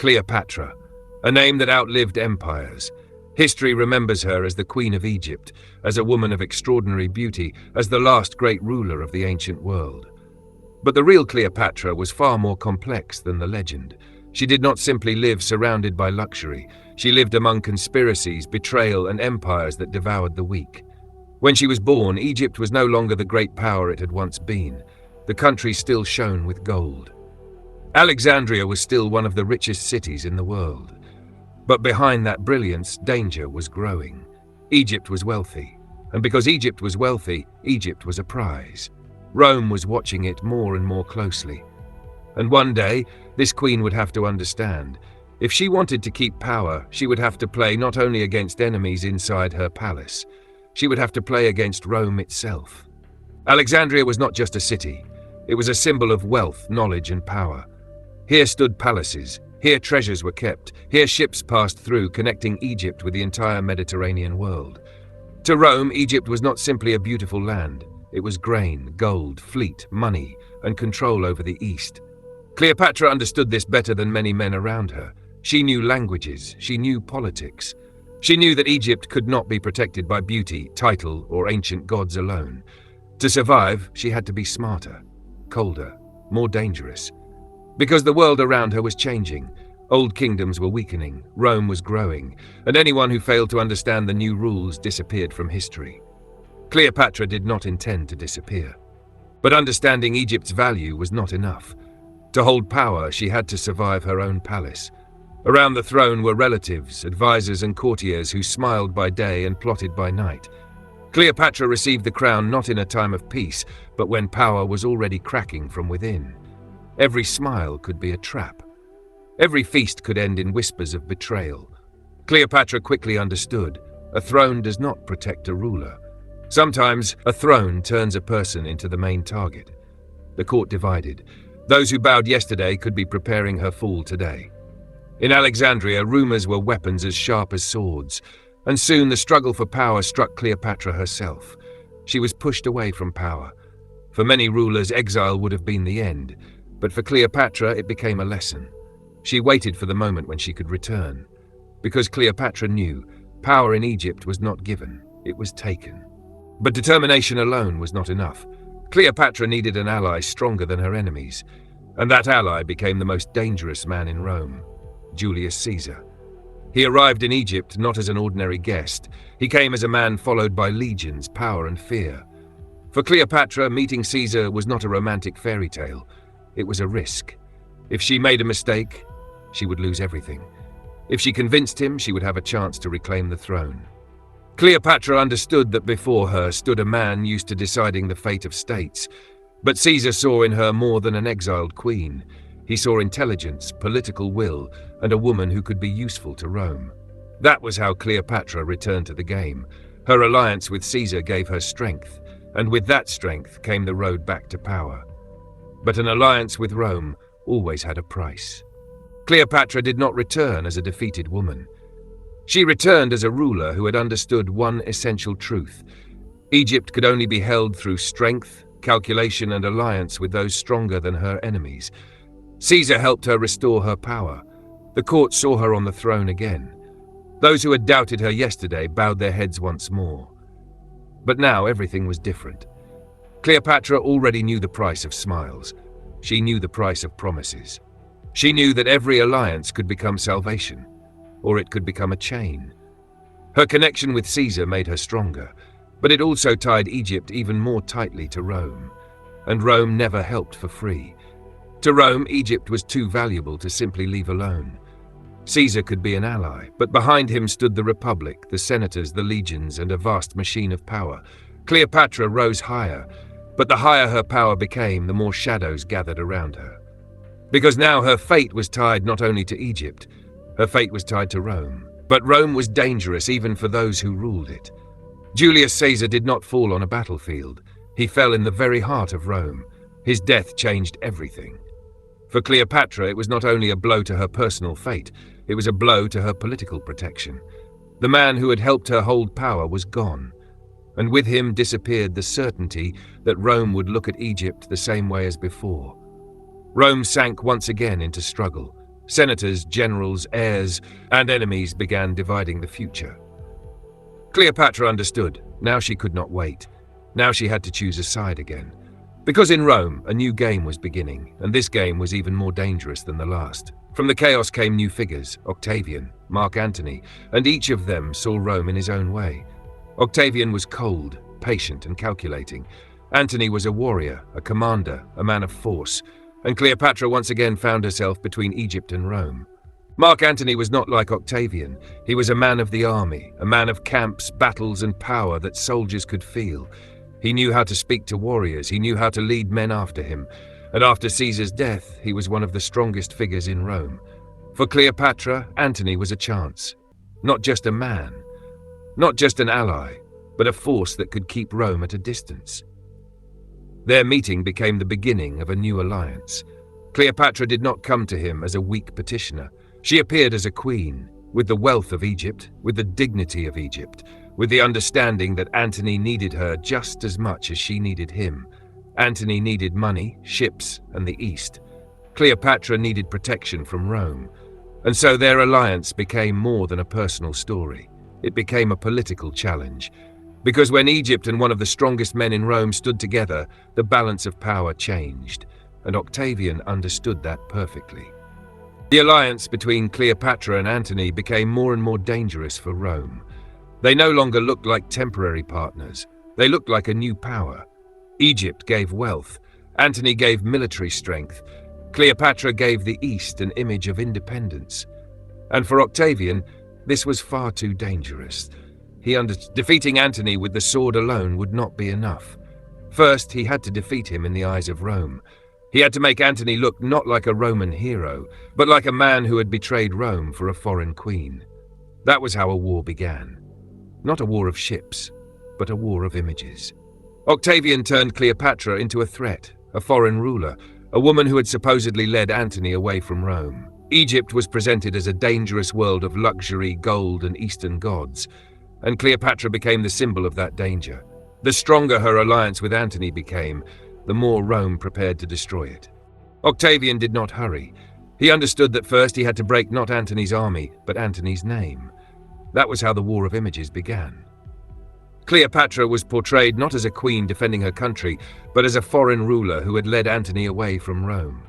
Cleopatra, a name that outlived empires. History remembers her as the Queen of Egypt, as a woman of extraordinary beauty, as the last great ruler of the ancient world. But the real Cleopatra was far more complex than the legend. She did not simply live surrounded by luxury. She lived among conspiracies, betrayal, and empires that devoured the weak. When she was born, Egypt was no longer the great power it had once been. The country still shone with gold. Alexandria was still one of the richest cities in the world. But behind that brilliance, danger was growing. Egypt was wealthy, and because Egypt was wealthy, Egypt was a prize. Rome was watching it more and more closely. And one day, this queen would have to understand. If she wanted to keep power, she would have to play not only against enemies inside her palace, she would have to play against Rome itself. Alexandria was not just a city. It was a symbol of wealth, knowledge, and power. Here stood palaces. Here treasures were kept. Here ships passed through, connecting Egypt with the entire Mediterranean world. To Rome, Egypt was not simply a beautiful land. It was grain, gold, fleet, money, and control over the East. Cleopatra understood this better than many men around her. She knew languages. She knew politics. She knew that Egypt could not be protected by beauty, title, or ancient gods alone. To survive, she had to be smarter, colder, more dangerous. Because the world around her was changing. Old kingdoms were weakening, Rome was growing, and anyone who failed to understand the new rules disappeared from history. Cleopatra did not intend to disappear. But understanding Egypt's value was not enough. To hold power, she had to survive her own palace. Around the throne were relatives, advisors, and courtiers who smiled by day and plotted by night. Cleopatra received the crown not in a time of peace, but when power was already cracking from within. Every smile could be a trap. Every feast could end in whispers of betrayal. Cleopatra quickly understood, a throne does not protect a ruler. Sometimes, a throne turns a person into the main target. The court divided. Those who bowed yesterday could be preparing her fall today. In Alexandria, rumors were weapons as sharp as swords, and soon the struggle for power struck Cleopatra herself. She was pushed away from power. For many rulers, exile would have been the end, but for Cleopatra, it became a lesson. She waited for the moment when she could return. Because Cleopatra knew, power in Egypt was not given, it was taken. But determination alone was not enough. Cleopatra needed an ally stronger than her enemies, and that ally became the most dangerous man in Rome, Julius Caesar. He arrived in Egypt not as an ordinary guest. He came as a man followed by legions, power, and fear. For Cleopatra, meeting Caesar was not a romantic fairy tale. It was a risk. If she made a mistake, she would lose everything. If she convinced him, she would have a chance to reclaim the throne. Cleopatra understood that before her stood a man used to deciding the fate of states, but Caesar saw in her more than an exiled queen. He saw intelligence, political will, and a woman who could be useful to Rome. That was how Cleopatra returned to the game. Her alliance with Caesar gave her strength, and with that strength came the road back to power. But an alliance with Rome always had a price. Cleopatra did not return as a defeated woman. She returned as a ruler who had understood one essential truth. Egypt could only be held through strength, calculation, and alliance with those stronger than her enemies. Caesar helped her restore her power. The court saw her on the throne again. Those who had doubted her yesterday bowed their heads once more. But now everything was different. Cleopatra already knew the price of smiles. She knew the price of promises. She knew that every alliance could become salvation, or it could become a chain. Her connection with Caesar made her stronger, but it also tied Egypt even more tightly to Rome. And Rome never helped for free. To Rome, Egypt was too valuable to simply leave alone. Caesar could be an ally, but behind him stood the Republic, the senators, the legions, and a vast machine of power. Cleopatra rose higher, but the higher her power became, the more shadows gathered around her. Because now her fate was tied not only to Egypt, her fate was tied to Rome. But Rome was dangerous even for those who ruled it. Julius Caesar did not fall on a battlefield. He fell in the very heart of Rome. His death changed everything. For Cleopatra, it was not only a blow to her personal fate, it was a blow to her political protection. The man who had helped her hold power was gone, and with him disappeared the certainty that Rome would look at Egypt the same way as before. Rome sank once again into struggle, Senators, generals, heirs, and enemies began dividing the future. Cleopatra understood. Now she could not wait. Now she had to choose a side again. Because in Rome, a new game was beginning, and this game was even more dangerous than the last. From the chaos came new figures, Octavian, Mark Antony, and each of them saw Rome in his own way. Octavian was cold, patient, and calculating. Antony was a warrior, a commander, a man of force, and Cleopatra once again found herself between Egypt and Rome. Mark Antony was not like Octavian. He was a man of the army, a man of camps, battles, and power that soldiers could feel. He knew how to speak to warriors, he knew how to lead men after him, and after Caesar's death, he was one of the strongest figures in Rome. For Cleopatra, Antony was a chance. Not just a man, not just an ally, but a force that could keep Rome at a distance. Their meeting became the beginning of a new alliance. Cleopatra did not come to him as a weak petitioner. She appeared as a queen, with the wealth of Egypt, with the dignity of Egypt, with the understanding that Antony needed her just as much as she needed him. Antony needed money, ships, and the East. Cleopatra needed protection from Rome. And so their alliance became more than a personal story. It became a political challenge. Because when Egypt and one of the strongest men in Rome stood together, the balance of power changed, and Octavian understood that perfectly. The alliance between Cleopatra and Antony became more and more dangerous for Rome. They no longer looked like temporary partners. They looked like a new power. Egypt gave wealth. Antony gave military strength. Cleopatra gave the East an image of independence. And for Octavian, this was far too dangerous. Defeating Antony with the sword alone would not be enough. First, he had to defeat him in the eyes of Rome. He had to make Antony look not like a Roman hero, but like a man who had betrayed Rome for a foreign queen. That was how a war began. Not a war of ships, but a war of images. Octavian turned Cleopatra into a threat, a foreign ruler, a woman who had supposedly led Antony away from Rome. Egypt was presented as a dangerous world of luxury, gold, and Eastern gods, and Cleopatra became the symbol of that danger. The stronger her alliance with Antony became, the more Rome prepared to destroy it. Octavian did not hurry. He understood that first he had to break not Antony's army, but Antony's name. That was how the War of Images began. Cleopatra was portrayed not as a queen defending her country, but as a foreign ruler who had led Antony away from Rome.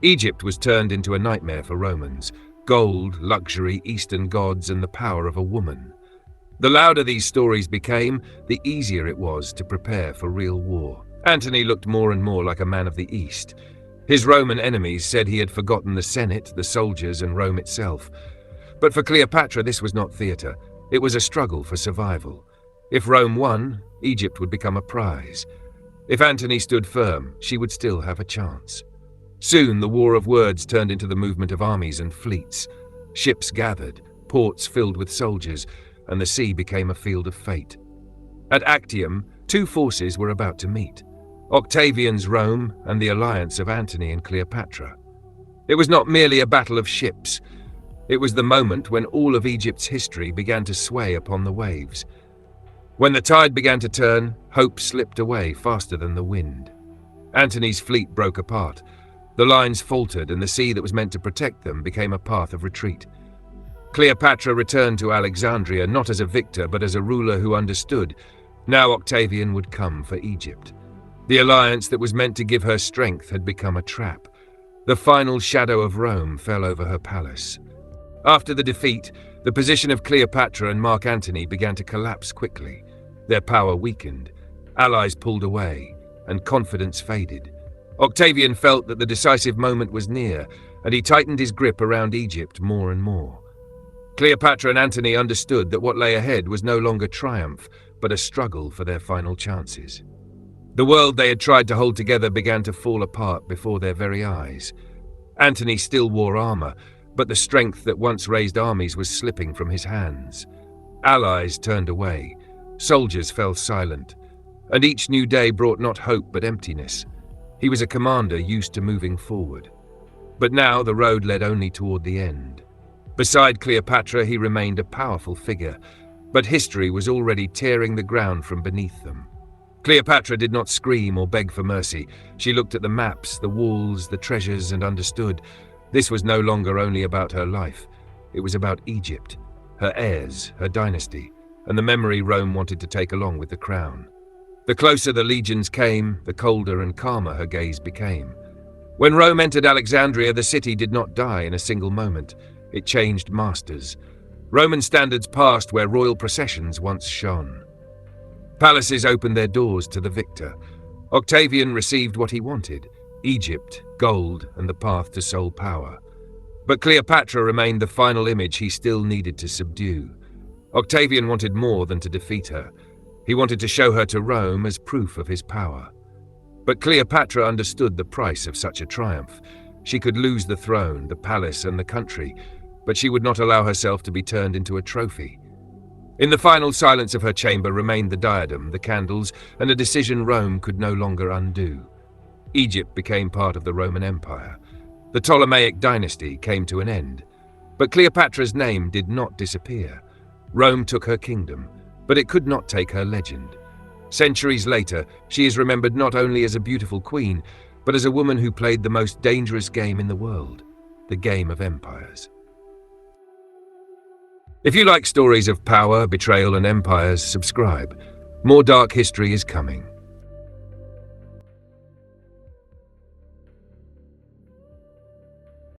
Egypt was turned into a nightmare for Romans. Gold, luxury, Eastern gods, and the power of a woman. The louder these stories became, the easier it was to prepare for real war. Antony looked more and more like a man of the East. His Roman enemies said he had forgotten the Senate, the soldiers, and Rome itself. But for Cleopatra, this was not theatre. It was a struggle for survival. If Rome won, Egypt would become a prize. If Antony stood firm, she would still have a chance. Soon, the war of words turned into the movement of armies and fleets. Ships gathered, ports filled with soldiers, and the sea became a field of fate. At Actium, two forces were about to meet: Octavian's Rome and the alliance of Antony and Cleopatra. It was not merely a battle of ships. It was the moment when all of Egypt's history began to sway upon the waves. When the tide began to turn, hope slipped away faster than the wind. Antony's fleet broke apart. The lines faltered, and the sea that was meant to protect them became a path of retreat. Cleopatra returned to Alexandria not as a victor, but as a ruler who understood. Now Octavian would come for Egypt. The alliance that was meant to give her strength had become a trap. The final shadow of Rome fell over her palace. After the defeat, the position of Cleopatra and Mark Antony began to collapse quickly. Their power weakened, allies pulled away, and confidence faded. Octavian felt that the decisive moment was near, and he tightened his grip around Egypt more and more. Cleopatra and Antony understood that what lay ahead was no longer triumph, but a struggle for their final chances. The world they had tried to hold together began to fall apart before their very eyes. Antony still wore armor, but the strength that once raised armies was slipping from his hands. Allies turned away, soldiers fell silent, and each new day brought not hope but emptiness. He was a commander used to moving forward. But now the road led only toward the end. Beside Cleopatra, he remained a powerful figure, but history was already tearing the ground from beneath them. Cleopatra did not scream or beg for mercy. She looked at the maps, the walls, the treasures, and understood. This was no longer only about her life. It was about Egypt, her heirs, her dynasty, and the memory Rome wanted to take along with the crown. The closer the legions came, the colder and calmer her gaze became. When Rome entered Alexandria, the city did not die in a single moment. It changed masters. Roman standards passed where royal processions once shone. Palaces opened their doors to the victor. Octavian received what he wanted: Egypt, gold, and the path to sole power. But Cleopatra remained the final image he still needed to subdue. Octavian wanted more than to defeat her. He wanted to show her to Rome as proof of his power. But Cleopatra understood the price of such a triumph. She could lose the throne, the palace, and the country, but she would not allow herself to be turned into a trophy. In the final silence of her chamber remained the diadem, the candles, and a decision Rome could no longer undo. Egypt became part of the Roman Empire. The Ptolemaic dynasty came to an end. But Cleopatra's name did not disappear. Rome took her kingdom, but it could not take her legend. Centuries later, she is remembered not only as a beautiful queen, but as a woman who played the most dangerous game in the world, the game of empires. If you like stories of power, betrayal, and empires, subscribe. More dark history is coming.